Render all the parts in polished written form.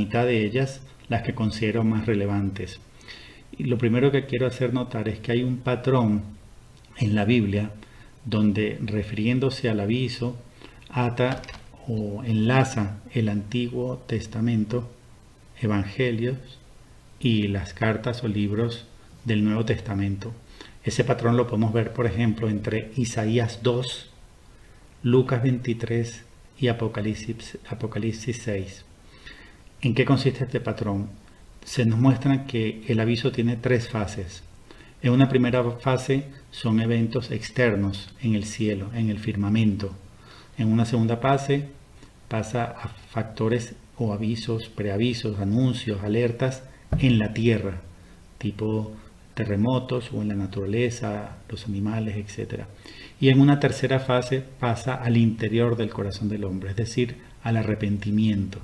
mitad de ellas las que considero más relevantes. Y lo primero que quiero hacer notar es que hay un patrón en la Biblia donde, refiriéndose al aviso, ata o enlaza el Antiguo Testamento, Evangelios y las cartas o libros del Nuevo Testamento. Ese patrón lo podemos ver, por ejemplo, entre Isaías 2, Lucas 23 y Apocalipsis 6. ¿En qué consiste este patrón? Se nos muestra que el aviso tiene tres fases. En una primera fase son eventos externos en el cielo, en el firmamento. En una segunda fase pasa a factores o avisos, preavisos, anuncios, alertas en la tierra, tipo terremotos o en la naturaleza, los animales, etc. Y en una tercera fase pasa al interior del corazón del hombre, es decir, al arrepentimiento.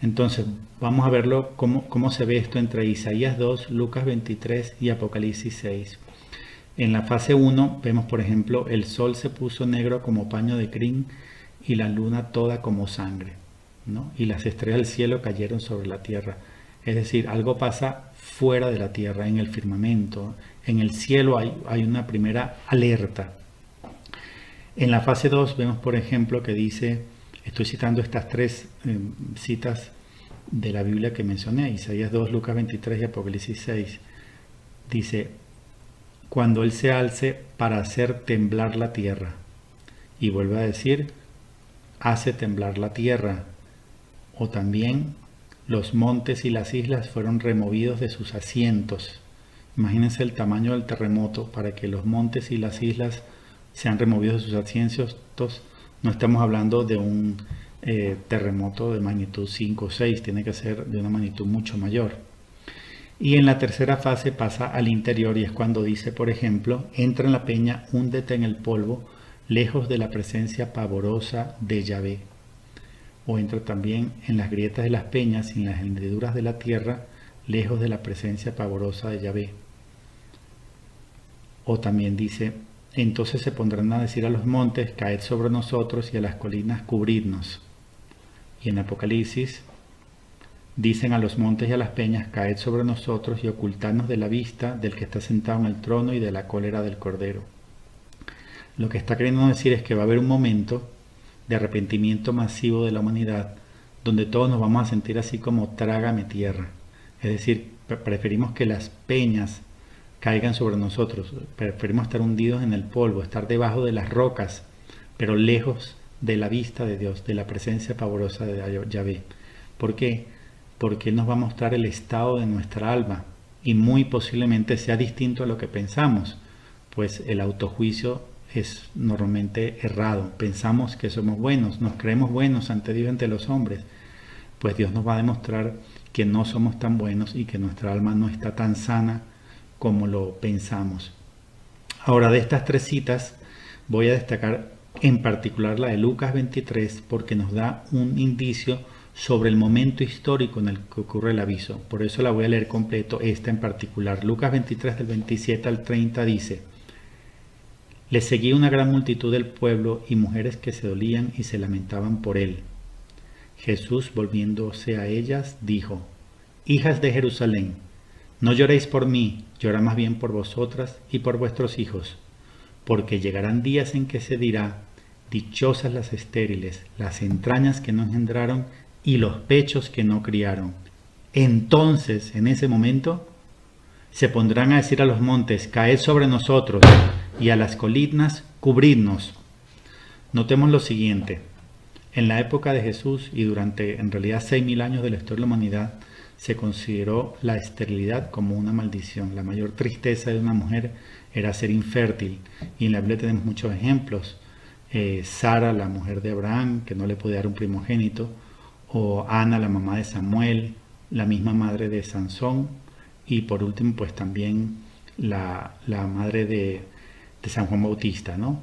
Entonces, vamos a verlo cómo se ve esto entre Isaías 2, Lucas 23 y Apocalipsis 6. En la fase 1 vemos, por ejemplo, el sol se puso negro como paño de crin y la luna toda como sangre, ¿no? Y las estrellas del cielo cayeron sobre la tierra. Es decir, algo pasa fuera de la tierra, en el firmamento. En el cielo hay una primera alerta. En la fase 2 vemos, por ejemplo, que dice, estoy citando estas tres citas de la Biblia que mencioné, Isaías 2, Lucas 23 y Apocalipsis 6. Dice, cuando Él se alce para hacer temblar la tierra. Y vuelve a decir, hace temblar la tierra. O también, los montes y las islas fueron removidos de sus asientos. Imagínense el tamaño del terremoto para que los montes y las islas sean removidos de sus asientos. No estamos hablando de un terremoto de magnitud 5 o 6, tiene que ser de una magnitud mucho mayor. Y en la tercera fase pasa al interior y es cuando dice, por ejemplo, entra en la peña, húndete en el polvo, lejos de la presencia pavorosa de Yahvé. O entra también en las grietas de las peñas y en las hendiduras de la tierra, lejos de la presencia pavorosa de Yahvé. O también dice, entonces se pondrán a decir a los montes, caed sobre nosotros, y a las colinas, cubridnos. Y en Apocalipsis dicen a los montes y a las peñas, caed sobre nosotros y ocultarnos de la vista del que está sentado en el trono y de la cólera del Cordero. Lo que está queriendo decir es que va a haber un momento de arrepentimiento masivo de la humanidad, donde todos nos vamos a sentir así como trágame tierra. Es decir, preferimos que las peñas caigan sobre nosotros, preferimos estar hundidos en el polvo, estar debajo de las rocas, pero lejos de la vista de Dios, de la presencia pavorosa de Yahvé. ¿Por qué? Porque Él nos va a mostrar el estado de nuestra alma y muy posiblemente sea distinto a lo que pensamos, pues el autojuicio es normalmente errado. Pensamos que somos buenos, nos creemos buenos ante Dios y ante los hombres, pues Dios nos va a demostrar que no somos tan buenos y que nuestra alma no está tan sana como lo pensamos. Ahora, de estas tres citas voy a destacar en particular la de Lucas 23 porque nos da un indicio sobre el momento histórico en el que ocurre el aviso. Por eso la voy a leer completo, esta en particular. Lucas 23 del 27 al 30 dice, le seguía una gran multitud del pueblo y mujeres que se dolían y se lamentaban por él. Jesús, volviéndose a ellas, dijo, hijas de Jerusalén, no lloréis por mí, llorad más bien por vosotras y por vuestros hijos, porque llegarán días en que se dirá, dichosas las estériles, las entrañas que no engendraron y los pechos que no criaron. Entonces, en ese momento, se pondrán a decir a los montes, caed sobre nosotros, y a las colinas, cubridnos. Notemos lo siguiente, en la época de Jesús y durante en realidad 6.000 años de la historia de la humanidad, se consideró la esterilidad como una maldición. La mayor tristeza de una mujer era ser infértil. Y en la Biblia tenemos muchos ejemplos. Sara, la mujer de Abraham, que no le podía dar un primogénito. O Ana, la mamá de Samuel, la misma madre de Sansón. Y por último, pues también la madre de San Juan Bautista, ¿no?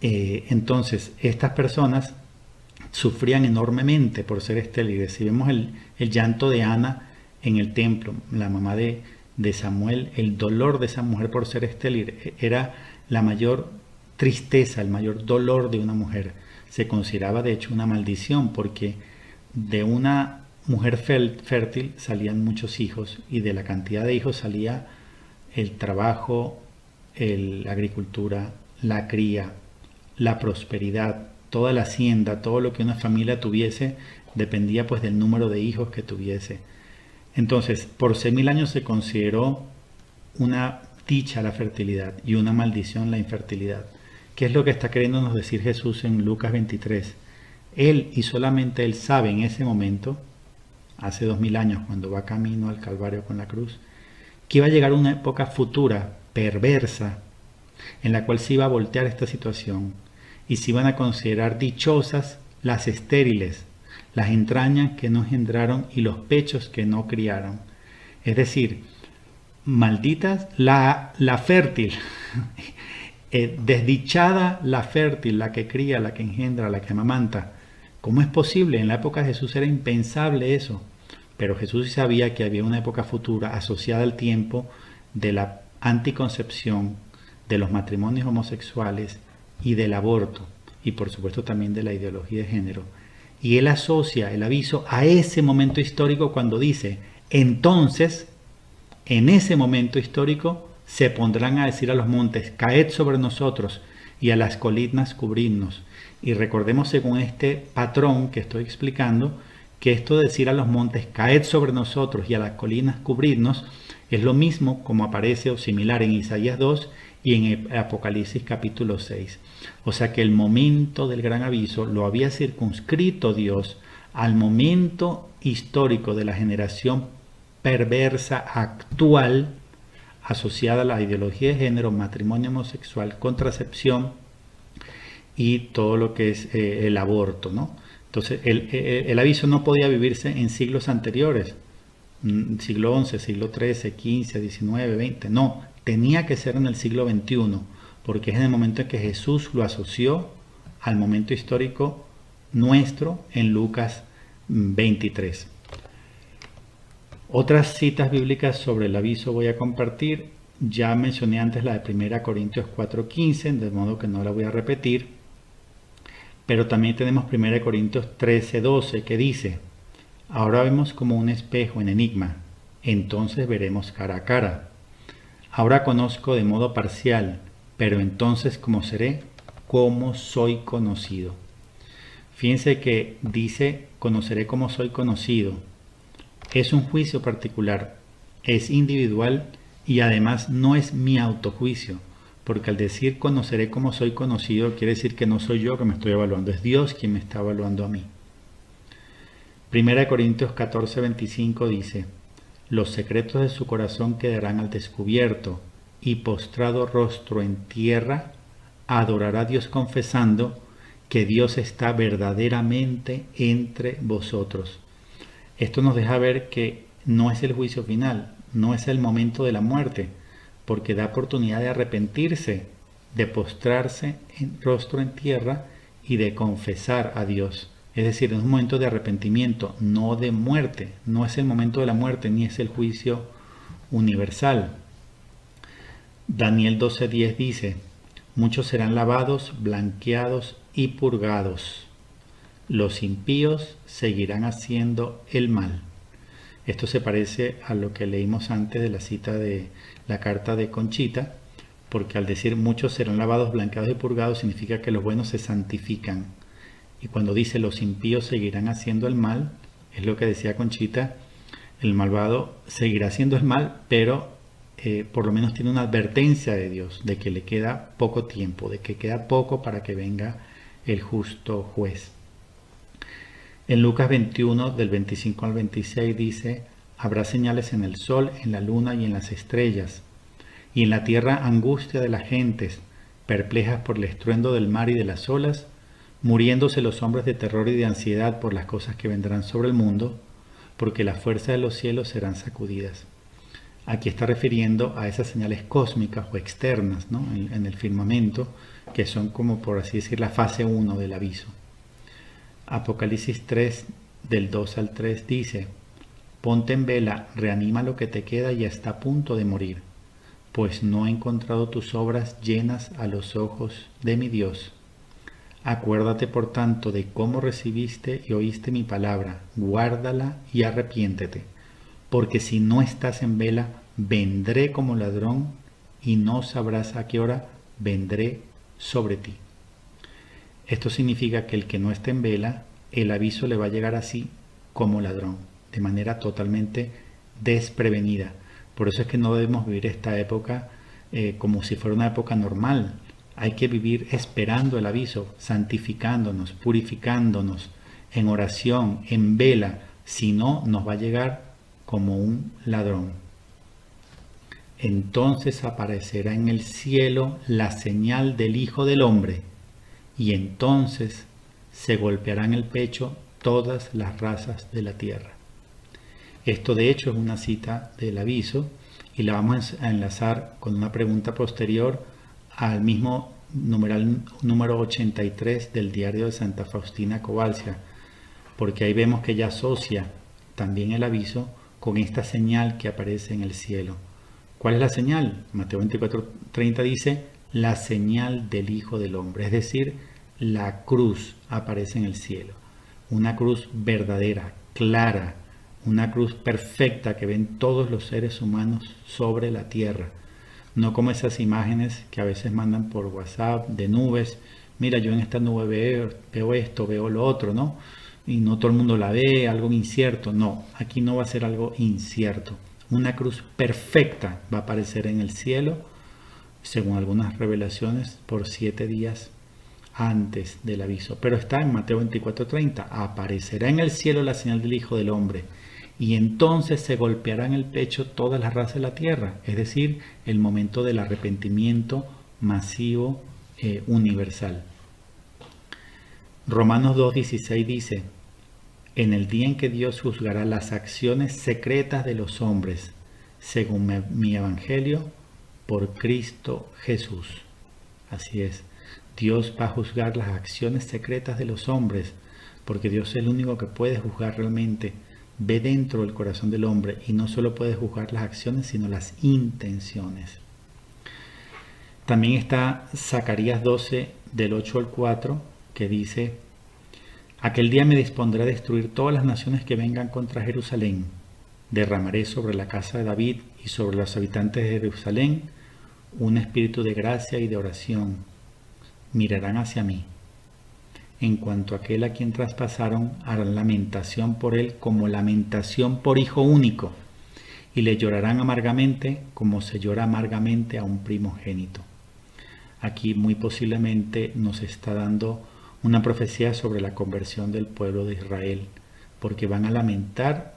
Entonces, estas personas sufrían enormemente por ser estériles. Si vemos el llanto de Ana en el templo, la mamá de Samuel, el dolor de esa mujer por ser estéril era la mayor tristeza, el mayor dolor de una mujer. Se consideraba de hecho una maldición porque de una mujer fértil salían muchos hijos y de la cantidad de hijos salía el trabajo, la agricultura, la cría, la prosperidad, toda la hacienda, todo lo que una familia tuviese dependía pues del número de hijos que tuviese. Entonces, por 6.000 años se consideró una dicha la fertilidad y una maldición la infertilidad. ¿Qué es lo que está queriéndonos decir Jesús en Lucas 23? Él y solamente Él sabe en ese momento, hace 2.000 años cuando va camino al Calvario con la cruz, que iba a llegar una época futura, perversa, en la cual se iba a voltear esta situación y se iban a considerar dichosas las estériles, las entrañas que no engendraron y los pechos que no criaron. Es decir, malditas la fértil, desdichada la fértil, la que cría, la que engendra, la que amamanta. ¿Cómo es posible? En la época de Jesús era impensable eso. Pero Jesús sabía que había una época futura asociada al tiempo de la anticoncepción, de los matrimonios homosexuales y del aborto, y por supuesto también de la ideología de género. Y él asocia el aviso a ese momento histórico cuando dice, entonces, en ese momento histórico, se pondrán a decir a los montes, caed sobre nosotros, y a las colinas cubridnos. Y recordemos, según este patrón que estoy explicando, que esto de decir a los montes, caed sobre nosotros, y a las colinas cubridnos, es lo mismo como aparece o similar en Isaías 2 y en Apocalipsis capítulo 6. O sea que el momento del gran aviso lo había circunscrito Dios al momento histórico de la generación perversa actual asociada a la ideología de género, matrimonio homosexual, contracepción y todo lo que es el aborto, ¿no? Entonces el aviso no podía vivirse en siglos anteriores, siglo XI, siglo XIII, XV, XIX, XX, no, tenía que ser en el siglo XXI, porque es en el momento en que Jesús lo asoció al momento histórico nuestro en Lucas 23. Otras citas bíblicas sobre el aviso voy a compartir. Ya mencioné antes la de 1 Corintios 4:15, de modo que no la voy a repetir. Pero también tenemos 1 Corintios 13:12 que dice, ahora vemos como un espejo en enigma, entonces veremos cara a cara. Ahora conozco de modo parcial, pero entonces como seré, como soy conocido. Fíjense que dice, conoceré como soy conocido. Es un juicio particular, es individual y además no es mi autojuicio, porque al decir conoceré como soy conocido quiere decir que no soy yo que me estoy evaluando, es Dios quien me está evaluando a mí. 1 Corintios 14:25 dice, los secretos de su corazón quedarán al descubierto y postrado rostro en tierra adorará a Dios confesando que Dios está verdaderamente entre vosotros. Esto nos deja ver que no es el juicio final, no es el momento de la muerte, porque da oportunidad de arrepentirse, de postrarse en rostro en tierra y de confesar a Dios. Es decir, es un momento de arrepentimiento, no de muerte. No es el momento de la muerte, ni es el juicio universal. Daniel 12:10 dice, muchos serán lavados, blanqueados y purgados. Los impíos seguirán haciendo el mal. Esto se parece a lo que leímos antes de la cita de la carta de Conchita, porque al decir muchos serán lavados, blanqueados y purgados, significa que los buenos se santifican. Y cuando dice los impíos seguirán haciendo el mal, es lo que decía Conchita, el malvado seguirá haciendo el mal, pero por lo menos tiene una advertencia de Dios, de que le queda poco tiempo, de que queda poco para que venga el justo juez. En Lucas 21, del 25 al 26 dice, habrá señales en el sol, en la luna y en las estrellas, y en la tierra angustia de las gentes, perplejas por el estruendo del mar y de las olas, muriéndose los hombres de terror y de ansiedad por las cosas que vendrán sobre el mundo, porque las fuerzas de los cielos serán sacudidas. Aquí está refiriendo a esas señales cósmicas o externas, ¿no? en el firmamento, que son como por así decir la fase 1 del aviso. Apocalipsis 3, del 2 al 3 dice, ponte en vela, reanima lo que te queda y está a punto de morir, pues no he encontrado tus obras llenas a los ojos de mi Dios. Acuérdate por tanto de cómo recibiste y oíste mi palabra, guárdala y arrepiéntete, porque si no estás en vela, vendré como ladrón y no sabrás a qué hora vendré sobre ti. Esto significa que el que no esté en vela, el aviso le va a llegar así como ladrón, de manera totalmente desprevenida. Por eso es que no debemos vivir esta época como si fuera una época normal. Hay que vivir esperando el aviso, santificándonos, purificándonos, en oración, en vela. Si no, nos va a llegar como un ladrón. Entonces aparecerá en el cielo la señal del Hijo del Hombre, y entonces se golpearán el pecho todas las razas de la tierra. Esto de hecho es una cita del aviso y la vamos a enlazar con una pregunta posterior al mismo numeral número 83 del diario de Santa Faustina Kowalska, porque ahí vemos que ella asocia también el aviso con esta señal que aparece en el cielo. ¿Cuál es la señal? Mateo 24:30 dice, la señal del Hijo del Hombre, es decir, la cruz aparece en el cielo. Una cruz verdadera, clara, una cruz perfecta que ven todos los seres humanos sobre la tierra. No como esas imágenes que a veces mandan por WhatsApp de nubes. Mira, yo en esta nube veo esto, veo lo otro, ¿no? Y no todo el mundo la ve, algo incierto. No, aquí no va a ser algo incierto. Una cruz perfecta va a aparecer en el cielo, según algunas revelaciones, por 7 días antes del aviso. Pero está en Mateo 24:30. Aparecerá en el cielo la señal del Hijo del Hombre, y entonces se golpeará en el pecho todas las razas de la tierra, es decir, el momento del arrepentimiento masivo universal. Romanos 2:16 dice, en el día en que Dios juzgará las acciones secretas de los hombres, según mi evangelio, por Cristo Jesús. Así es, Dios va a juzgar las acciones secretas de los hombres, porque Dios es el único que puede juzgar realmente. Ve dentro del corazón del hombre y no solo puede juzgar las acciones, sino las intenciones. También está Zacarías 12, del 8 al 4, que dice, aquel día me dispondré a destruir todas las naciones que vengan contra Jerusalén. Derramaré sobre la casa de David y sobre los habitantes de Jerusalén un espíritu de gracia y de oración. Mirarán hacia mí. En cuanto a aquel a quien traspasaron, harán lamentación por él como lamentación por hijo único, y le llorarán amargamente como se llora amargamente a un primogénito. Aquí muy posiblemente nos está dando una profecía sobre la conversión del pueblo de Israel, porque van a lamentar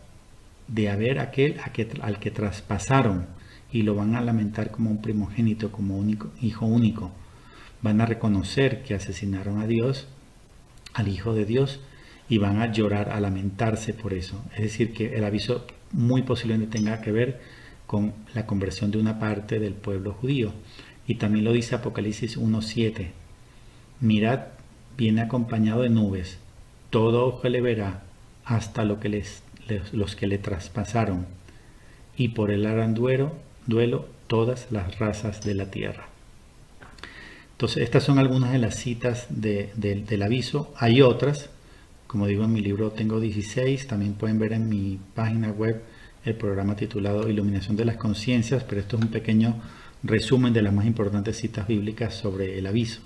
de haber aquel al que traspasaron, y lo van a lamentar como un primogénito, como hijo único. Van a reconocer que asesinaron a Dios, al Hijo de Dios, y van a llorar, a lamentarse por eso. Es decir, que el aviso muy posiblemente tenga que ver con la conversión de una parte del pueblo judío. Y también lo dice Apocalipsis 1:7. Mirad, viene acompañado de nubes, todo ojo le verá, hasta los que le traspasaron, y por él harán duelo todas las razas de la tierra. Entonces, estas son algunas de las citas del aviso. Hay otras, como digo en mi libro tengo 16, también pueden ver en mi página web el programa titulado Iluminación de las Conciencias, pero esto es un pequeño resumen de las más importantes citas bíblicas sobre el aviso.